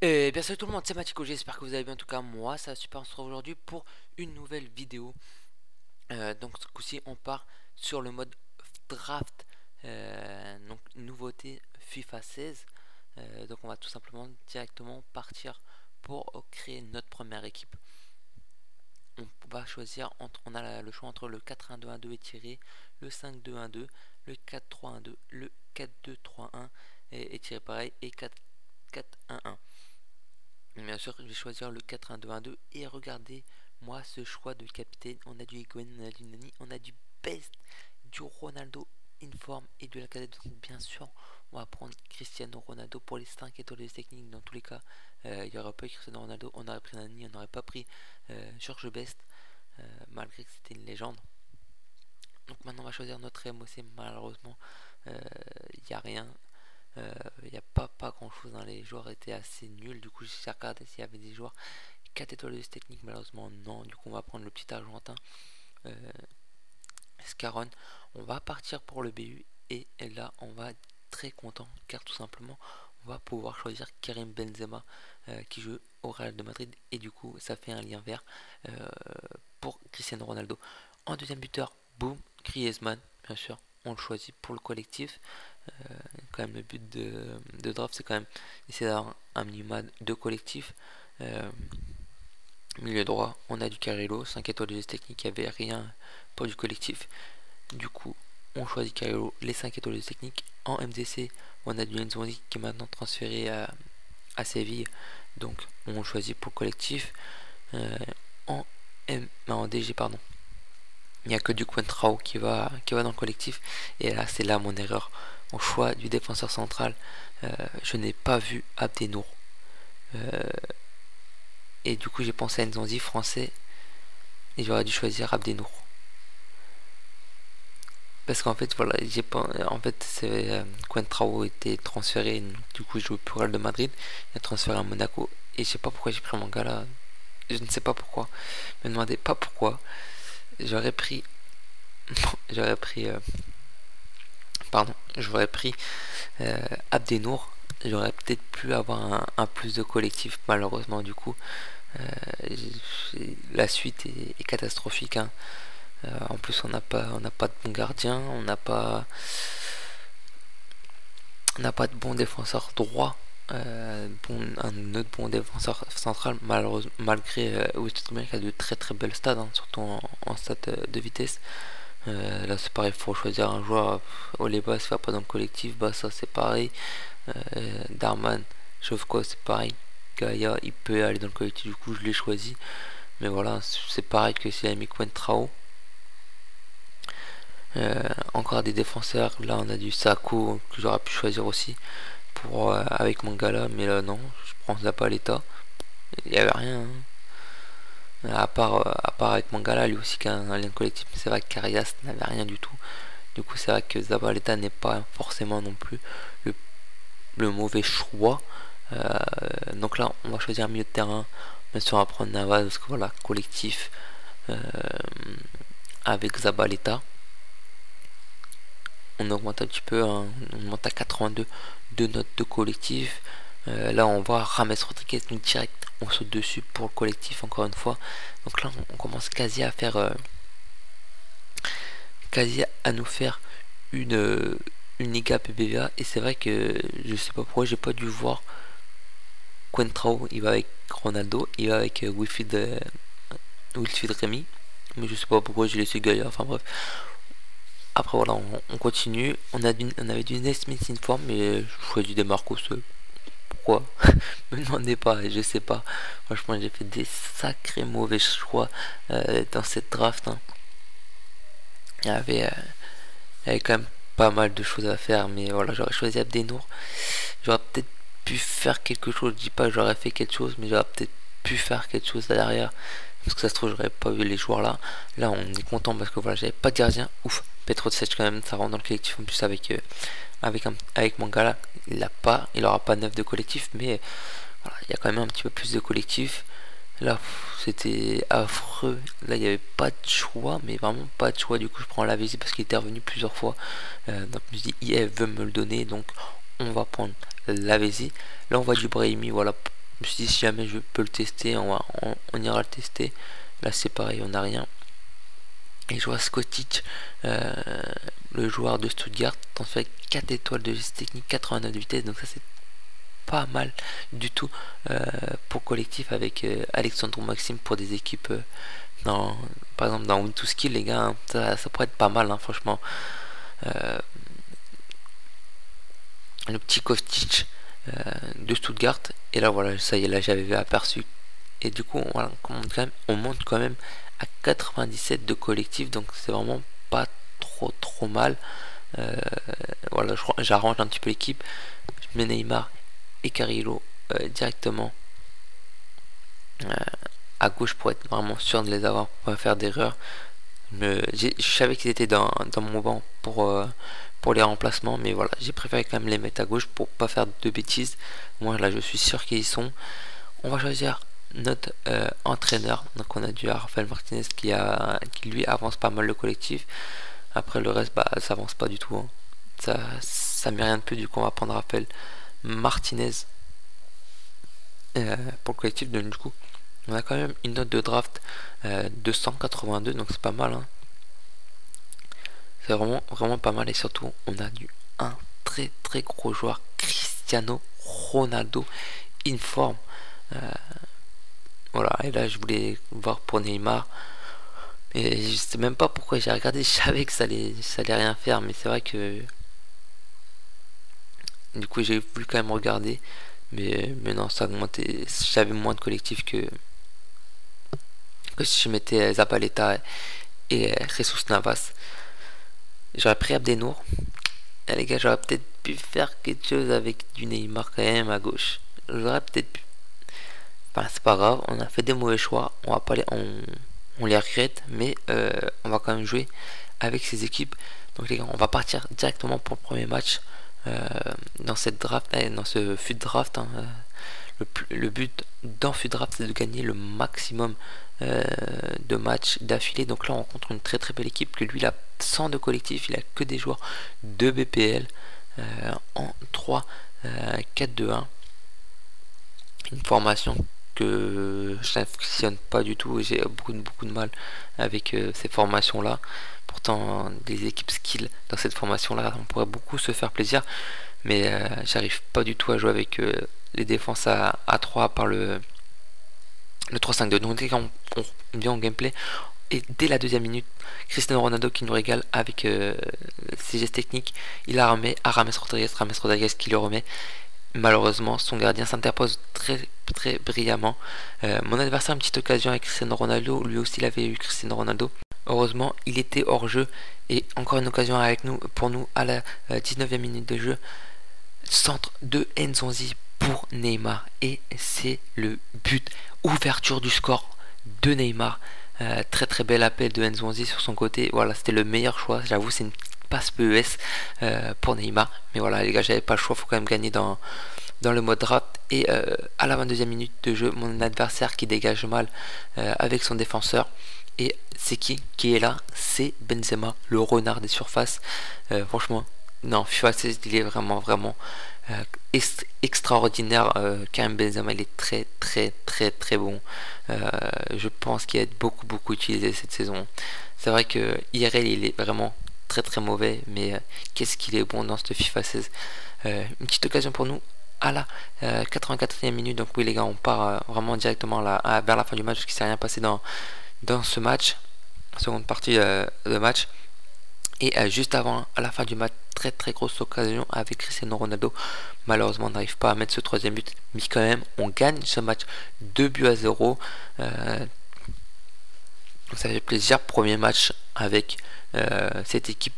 Et bien salut tout le monde, c'est Mathico, j'espère que vous allez bien. En tout cas moi ça va super, on se retrouve aujourd'hui pour une nouvelle vidéo. Donc ce coup-ci on part sur le mode draft. Donc nouveauté FIFA 16. Donc on va tout simplement directement partir pour créer notre première équipe. On va choisir entre, on a le choix entre le 4-1-2-1-2 étiré, le 5-2-1-2, le 4-3-1-2, le 4-2-3-1 et étiré pareil, et 4-4-1-1. Bien sûr, je vais choisir le 4-1-2-1-2 et regardez moi ce choix de capitaine. On a du Higuaín, on a du Nani, on a du Best, du Ronaldo in forme et de la cadette. Donc bien sûr, on va prendre Cristiano Ronaldo pour les 5 étoiles techniques. Dans tous les cas, il n'y aurait pas eu Cristiano Ronaldo, on aurait pris Nani, on n'aurait pas pris George Best, malgré que c'était une légende. Donc maintenant, on va choisir notre MOC. Malheureusement, il n'y a rien. Il n'y a pas grand chose, hein. Les joueurs étaient assez nuls. Du coup, j'ai regardé s'il y avait des joueurs 4 étoiles de technique. Malheureusement, non. Du coup, on va prendre le petit Argentin, euh, Scaron. On va partir pour le BU. Et là, on va être très content car tout simplement, on va pouvoir choisir Karim Benzema qui joue au Real de Madrid. Et du coup, ça fait un lien vert euh, pour Cristiano Ronaldo. En deuxième buteur, boum, Griezmann, bien sûr. On le choisit pour le collectif. Quand même, le but de draft, c'est quand même essayer d'avoir un minimum de collectif. Euh, Milieu droit, on a du Carrillo, 5 étoiles de geste technique, il n'y avait rien pour du collectif. Du coup, on choisit Carrillo, les 5 étoiles de geste technique. En MDC, on a du Nzonzi qui est maintenant transféré à Séville, donc on le choisit pour le collectif. Euh, en DG, pardon, il n'y a que du Coentrao qui va dans le collectif. Et là, c'est là mon erreur. Au choix du défenseur central, je n'ai pas vu Abdenour. Euh, et du coup, j'ai pensé à Nzonzi français. Et j'aurais dû choisir Abdenour. Parce qu'en fait, voilà, j'ai pas. En fait, Coentrao était transféré. Du coup, il joue pour Real de Madrid. Il a transféré à Monaco. Et je sais pas pourquoi j'ai pris mon gars là. Je ne sais pas pourquoi. Me demandez pas pourquoi. J'aurais pris. J'aurais pris. Pardon. J'aurais pris Abdenour, j'aurais peut-être pu avoir un plus de collectif. Malheureusement, du coup, la suite est catastrophique, hein. En plus, on n'a pas de bon gardien, on n'a pas de bon défenseur droit. Un autre bon défenseur central, malheureusement, malgré West qui a de très très belles stats, hein, surtout en stats de vitesse. Là, c'est pareil, il faut choisir un joueur. Oleba se fait pas dans le collectif, Bassa c'est pareil. Darman, Shovko, c'est pareil. Gaïa, il peut aller dans le collectif, du coup, je l'ai choisi. Mais voilà, c'est pareil que si mis Trao. Encore des défenseurs, là on a du Sako que j'aurais pu choisir aussi avec Mangala, mais là non, je prends la paletta. Il n'y avait rien, hein. À part avec Mangala, lui aussi qui a un lien collectif, mais c'est vrai que Carias n'avait rien du tout. Du coup, c'est vrai que Zabaleta n'est pas forcément non plus le, le mauvais choix. Euh, donc là, on va choisir un milieu de terrain. Bien sûr, on va prendre Navas parce que voilà, collectif euh, avec Zabaleta. On augmente un petit peu, hein, on augmente à 82 de notes de collectif. Là, on voit Rames Rodriguez, donc direct, on saute dessus pour le collectif encore une fois. Donc là, on commence quasi à nous faire une Liga PBVA. Et c'est vrai que je sais pas pourquoi j'ai pas dû voir Coentrao, il va avec Ronaldo, il va avec Wilfried Rémy, mais je sais pas pourquoi j'ai laissé Gaïa, enfin bref. Après voilà, on continue, on avait du Nesmith in forme, mais je choisis des Marcos, pourquoi? Me demandez pas, je sais pas. Franchement, j'ai fait des sacrés mauvais choix dans cette draft, hein. Il y avait, euh, il y avait quand même pas mal de choses à faire, mais voilà, j'aurais choisi Abdenour. J'aurais peut-être pu faire quelque chose, je dis pas que j'aurais fait quelque chose, mais j'aurais peut-être pu faire quelque chose derrière. Parce que ça se trouve, j'aurais pas vu les joueurs là. Là, on est content parce que voilà, j'avais pas de gardien. Ouf, Petro Sech quand même, ça rentre dans le collectif en plus avec Mangala. Il aura pas 9 de collectif, mais voilà, il y a quand même un petit peu plus de collectif. Là, c'était affreux. Là, il n'y avait pas de choix, mais vraiment pas de choix. Du coup, je prends la visite parce qu'il était revenu plusieurs fois. Donc, je me dis, IF veut me le donner, donc on va prendre la Lavezzi. Là, on voit du Brahimi, voilà, Je me suis dit si jamais je peux le tester, on ira le tester. Là c'est pareil, on n'a rien. Et je vois Skotic, le joueur de Stuttgart, en fait 4 étoiles de geste technique, 89 de vitesse, donc ça c'est pas mal du tout pour collectif avec Alexandre Maxime pour des équipes par exemple dans Win2Skill les gars, hein, ça pourrait être pas mal hein, franchement. Le petit Kostic de Stuttgart, et là voilà, ça y est, là j'avais aperçu, et du coup voilà, on monte quand même à 97 de collectif, donc c'est vraiment pas trop mal. Voilà, j'arrange un petit peu l'équipe, je mets Neymar et Carrillo directement à gauche pour être vraiment sûr de les avoir, pour pas faire d'erreur. Je savais qu'ils étaient dans mon banc pour les remplacements, mais voilà, j'ai préféré quand même les mettre à gauche pour pas faire de bêtises. Moi là je suis sûr qu'ils y sont. On va choisir notre entraîneur, donc on a du Rafael Martinez qui lui avance pas mal le collectif. Après le reste, bah ça avance pas du tout hein. Ça met rien de plus, du coup on va prendre Rafael Martinez pour le collectif. Donc du coup on a quand même une note de draft de 182, donc c'est pas mal hein. C'est vraiment pas mal, et surtout on a un très gros joueur, Cristiano Ronaldo, in forme. Voilà, et là je voulais voir pour Neymar, et je sais même pas pourquoi j'ai regardé, je savais que ça allait rien faire, mais c'est vrai que du coup j'ai voulu quand même regarder, mais non, ça augmentait, j'avais moins de collectifs que si je mettais Zapaleta et Jesus Navas. J'aurais pris Abdenour. Et les gars, j'aurais peut-être pu faire quelque chose avec du Neymar quand même à gauche. J'aurais peut-être pu. Enfin, c'est pas grave, on a fait des mauvais choix. On va pas on les regrette, mais on va quand même jouer avec ces équipes. Donc les gars, on va partir directement pour le premier match dans cette draft, dans ce FUT draft. Hein, le but dans FUT draft, c'est de gagner le maximum de matchs d'affilée. Donc là on rencontre une très belle équipe, que lui il a 100 de collectif, il a que des joueurs de BPL en 3 4-2-1, une formation que je n'affectionne pas du tout, et j'ai beaucoup de mal avec ces formations là. Pourtant des équipes skill dans cette formation là, on pourrait beaucoup se faire plaisir, mais j'arrive pas du tout à jouer avec les défenses à 3 par le 3-5-2. Donc dès qu'on vient en gameplay, et dès la deuxième minute, Cristiano Ronaldo qui nous régale avec ses gestes techniques, il la remet à James Rodriguez qui le remet. Malheureusement son gardien s'interpose très brillamment. Mon adversaire a une petite occasion avec Cristiano Ronaldo, lui aussi il avait eu Cristiano Ronaldo. Heureusement il était hors jeu, et encore une occasion pour nous à la 19e minute de jeu. Centre de Nzonzi pour Neymar, et c'est le but, ouverture du score de Neymar. Très bel appel de Nzonzi sur son côté. Voilà, c'était le meilleur choix, j'avoue. C'est une passe PES pour Neymar, mais voilà les gars, j'avais pas le choix, faut quand même gagner dans le mode draft. Et à la 22e minute de jeu, mon adversaire qui dégage mal avec son défenseur, et c'est qui est là? C'est Benzema, le renard des surfaces. Franchement, non, FIFA 16 il est vraiment extraordinaire. Karim Benzema, il est très bon. Je pense qu'il va être beaucoup utilisé cette saison. C'est vrai que IRL il est vraiment très mauvais, mais qu'est-ce qu'il est bon dans ce FIFA 16. Une petite occasion pour nous à la 84e minute. Donc oui les gars, on part vraiment directement vers la fin du match, parce qu'il s'est rien passé dans ce match, seconde partie de match. Et juste avant, à la fin du match, très grosse occasion avec Cristiano Ronaldo. Malheureusement on n'arrive pas à mettre ce troisième but, mais quand même on gagne ce match 2-0. Ça fait plaisir, premier match avec cette équipe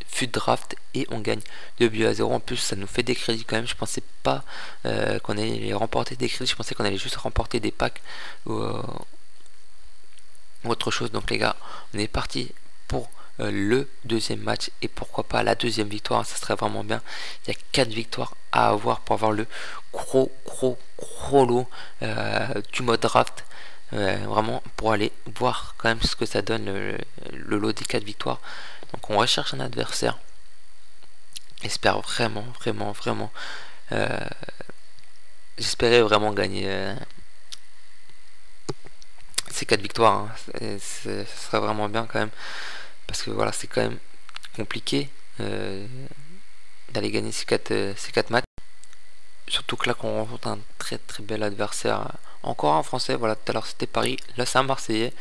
FUT draft, et on gagne 2-0. En plus ça nous fait des crédits quand même. Je pensais pas qu'on allait remporter des crédits, je pensais qu'on allait juste remporter des packs ou autre chose. Donc les gars, on est parti pour le deuxième match, et pourquoi pas la deuxième victoire, ça serait vraiment bien. Il y a 4 victoires à avoir pour avoir le gros lot du mode draft, vraiment pour aller voir quand même ce que ça donne le lot des 4 victoires. Donc on recherche un adversaire, j'espère vraiment j'espérais vraiment gagner ces 4 victoires, hein. Ce serait vraiment bien quand même, parce que voilà, c'est quand même compliqué d'aller gagner ces quatre matchs. Surtout que là, qu'on rencontre un très très bel adversaire. Encore un français, voilà, tout à l'heure c'était Paris, là c'est un Marseillais.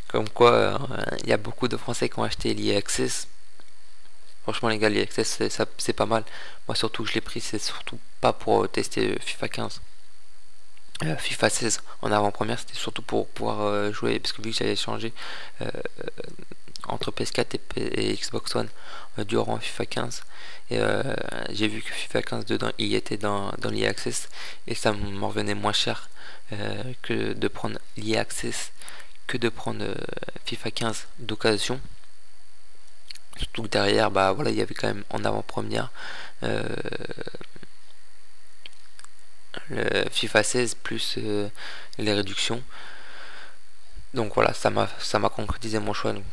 Comme quoi, il y a beaucoup de Français qui ont acheté l'EA Access. Franchement, les gars, l'EA Access c'est pas mal. Moi, surtout, je l'ai pris, c'est surtout pas pour tester FIFA 15. FIFA 16 en avant-première, c'était surtout pour pouvoir jouer, parce que vu que j'avais changé euh, entre PS4 et Xbox One durant FIFA 15, et j'ai vu que FIFA 15 dedans, il était dans l'EA Access, et ça m'en revenait moins cher que de prendre l'EA Access, que de prendre FIFA 15 d'occasion. Surtout que derrière, bah voilà, il y avait quand même en avant-première euh, le FIFA 16 plus les réductions. Donc voilà, ça m'a concrétisé mon choix. Donc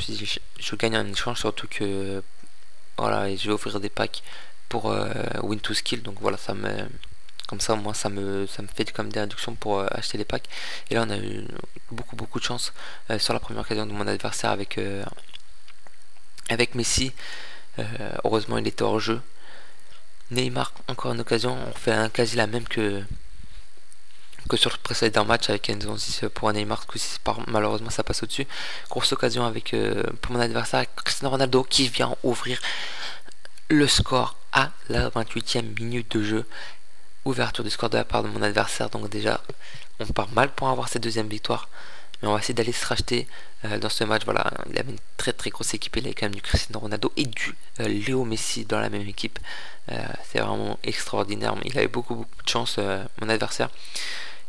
je gagne un échange, surtout que voilà, et je vais offrir des packs pour Win to Skill. Donc voilà, comme ça moi ça me fait comme des réductions pour acheter les packs. Et là on a eu beaucoup de chance sur la première occasion de mon adversaire avec Messi. Heureusement il était hors jeu. Neymar, encore une occasion, on fait quasi la même que sur le précédent match avec Enzo 6 pour Neymar. Malheureusement ça passe au-dessus. Grosse occasion avec pour mon adversaire Cristiano Ronaldo qui vient ouvrir le score à la 28e minute de jeu. Ouverture du score de la part de mon adversaire. Donc déjà on part mal pour avoir cette deuxième victoire, mais on va essayer d'aller se racheter dans ce match. Voilà, il avait une très grosse équipe, il avait quand même du Cristiano Ronaldo et du Léo Messi dans la même équipe. C'est vraiment extraordinaire, mais il avait beaucoup de chance mon adversaire.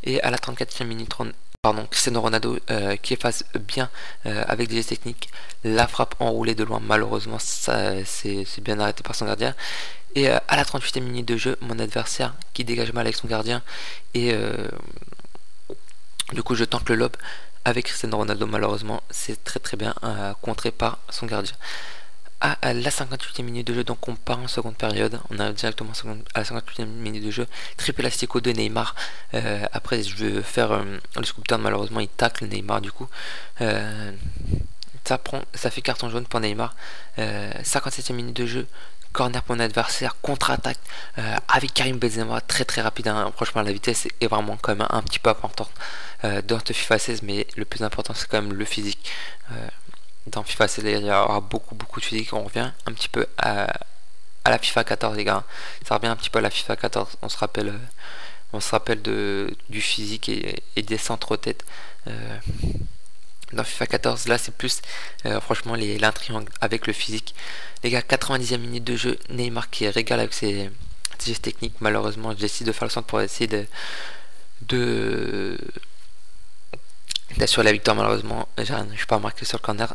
Et à la 34e minute, pardon, Cristiano Ronaldo qui efface bien avec des gestes techniques la frappe enroulée de loin. Malheureusement ça c'est bien arrêté par son gardien. Et à la 38e minute de jeu, mon adversaire qui dégage mal avec son gardien, et du coup je tente le lob avec Cristiano Ronaldo. Malheureusement c'est très bien contré par son gardien. À la 58e minute de jeu, donc on part en seconde période, on arrive directement à la 58e minute de jeu, triple elastico de Neymar. Après je veux faire le scoop turn, malheureusement il tacle Neymar, du coup ça fait carton jaune pour Neymar. 57e minute de jeu, corner pour mon adversaire, contre-attaque avec Karim Benzema, très rapide, hein. Franchement la vitesse est vraiment quand même un petit peu importante dans ce FIFA 16, mais le plus important c'est quand même le physique. Dans FIFA 16 il y aura beaucoup de physique. On revient un petit peu à la FIFA 14, les gars, ça revient un petit peu à la FIFA 14. On se rappelle du physique et des centres tête dans FIFA 14. Là c'est plus franchement l'intriangle avec le physique, les gars. 90e minute de jeu, Neymar qui régale avec ses gestes techniques. Malheureusement je décide de faire le centre pour essayer d'assurer la victoire. Malheureusement je suis pas marqué sur le corner.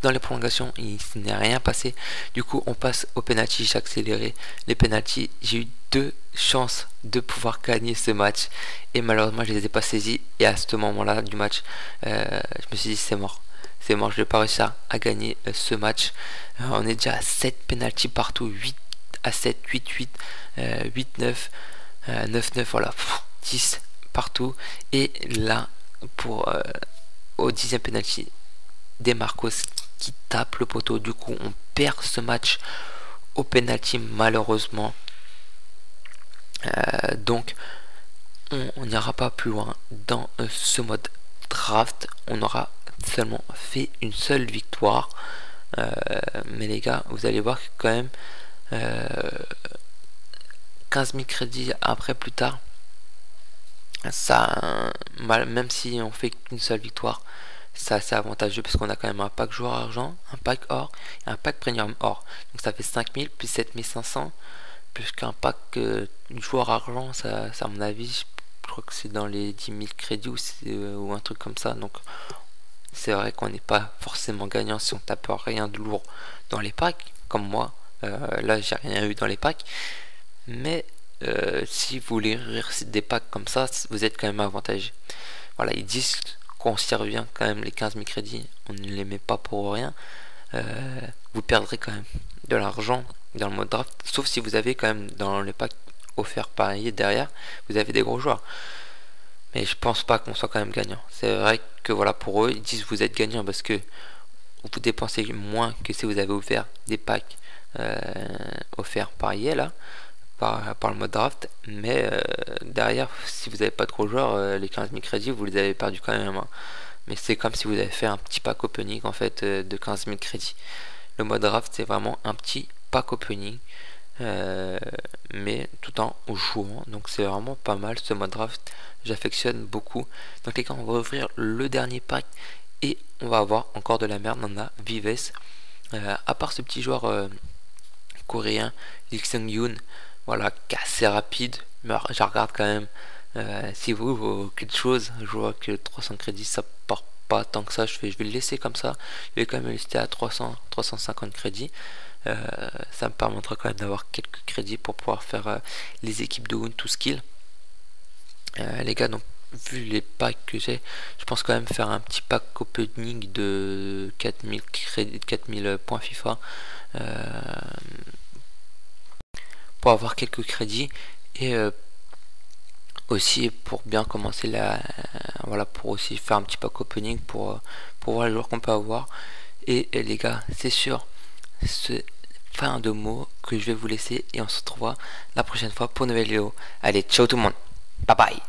Dans les prolongations il n'est rien passé, du coup on passe au penalty. J'ai accéléré les penalty, j'ai eu 2 chances de pouvoir gagner ce match et malheureusement je les ai pas saisis. Et à ce moment là du match je me suis dit c'est mort, je vais pas réussir à gagner ce match. On est déjà à 7 penalty partout, 8 à 7, 8-8, 8-9, 9-9, voilà, 10 partout. Et là pour au 10e penalty, des Marcos qui tape le poteau. Du coup on perd ce match au penalty malheureusement. Donc on n'ira pas plus loin dans ce mode draft. On aura seulement fait une seule victoire, mais les gars vous allez voir que quand même 15 000 crédits après plus tard, ça même si on fait qu'une seule victoire, c'est assez avantageux parce qu'on a quand même un pack joueur argent, un pack or et un pack premium or. Donc ça fait 5000 plus 7500 plus qu'un pack joueur argent. Ça à mon avis je crois que c'est dans les 10 000 crédits ou un truc comme ça. Donc c'est vrai qu'on n'est pas forcément gagnant si on tape rien de lourd dans les packs comme moi. Là j'ai rien eu dans les packs, mais si vous voulez des packs comme ça, vous êtes quand même avantagé. Voilà, ils disent qu'on s'y revient quand même, les 15 000 crédits, on ne les met pas pour rien. Vous perdrez quand même de l'argent dans le mode draft, sauf si vous avez quand même dans les packs offert par EA derrière, vous avez des gros joueurs. Mais je pense pas qu'on soit quand même gagnant. C'est vrai que voilà, pour eux, ils disent vous êtes gagnant parce que vous dépensez moins que si vous avez ouvert des packs offerts par EA là, par le mode draft. Mais derrière, si vous n'avez pas de gros joueurs, les 15 000 crédits, vous les avez perdus quand même, hein. Mais c'est comme si vous avez fait un petit pack opening en fait de 15 000 crédits. Le mode draft, c'est vraiment un petit pack opening. Mais tout en jouant, donc c'est vraiment pas mal ce mode draft, j'affectionne beaucoup. Donc les gars, on va ouvrir le dernier pack et on va avoir encore de la merde. On a Vives, à part ce petit joueur coréen Lee Seung-yoon, voilà, qui est assez rapide, mais je regarde quand même. Si vous vaut quelque chose, je vois que 300 crédits ça part pas tant que ça, je vais le laisser comme ça. Je vais quand même le laisser à 350 crédits. Ça me permettra quand même d'avoir quelques crédits pour pouvoir faire les équipes de Wound to Skill. Les gars, donc vu les packs que j'ai, je pense quand même faire un petit pack opening de 4000 crédits, 4000 points FIFA pour avoir quelques crédits et aussi pour bien commencer voilà, pour aussi faire un petit pack opening pour voir les joueurs qu'on peut avoir. Et les gars, c'est sûr, ce fin de mots que je vais vous laisser et on se retrouvera la prochaine fois pour une nouvelle vidéo. Allez, ciao tout le monde, bye bye.